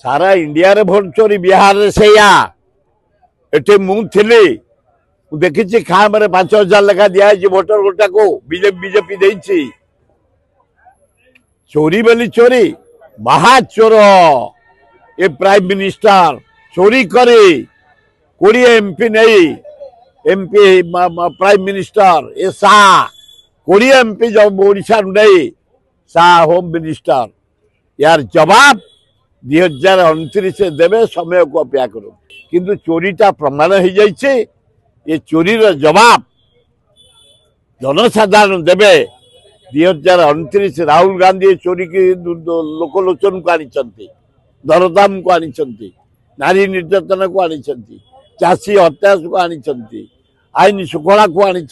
सारा इंडिया रे भोट चोरी बिहार रे सेया एटे मुझे देखी खाम 5,000 लेखा दिखाई भोटर गोटा को बीजेपी देती चोरी बोली चोरी महाचोर ये प्राइम मिनिस्टर चोरी करे 20 एमपी नहीं एमपी प्राइम मिनिस्टर ये शाह 20 एमपी जब ओडिशा नहीं शाह होम मिनिस्टर यार जवाब 2029 देवे समय को अपेक्षा करो किंतु चोरीटा प्रमाण हो जाइए ये चोरी जवाब जनसाधारण देवे 2029 राहुल गांधी चोरी की लोकलोचन को आनी दरदाम को आनी नारी निर्यातन को आनी चाषी हत्या को आनी आईन श्रृंखला को आनी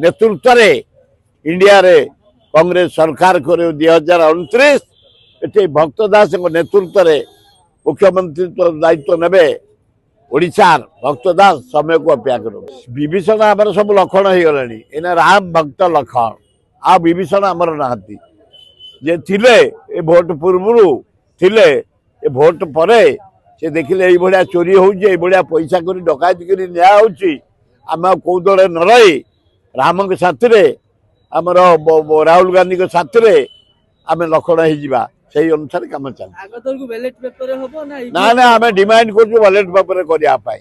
नेतृत्व इंडिया रे कांग्रेस सरकार करे 2029 ये भक्त दास नेतृत्व में मुख्यमंत्री दायित्व नेबे ओडिशार भक्त दास समय को अपेक्षा करो विभीषण आमर सब लक्षण हो गलानी एना राम भक्त लक्षण आ विभीषण आमर नाती जे थिले ए भोट पूर्व थिले ए भोट परे से देखिले ये भलिया चोरी होउची ए भलिया पैसा करी डकायती करी न्याय होउची आम कौ दले न रही राम के साथी रे आमर राहुल गांधी के साथी रे आम लक्षण हो जावा से अनुसार कम चल ना ना आम डिमांड कर बैलेट पेपर करने।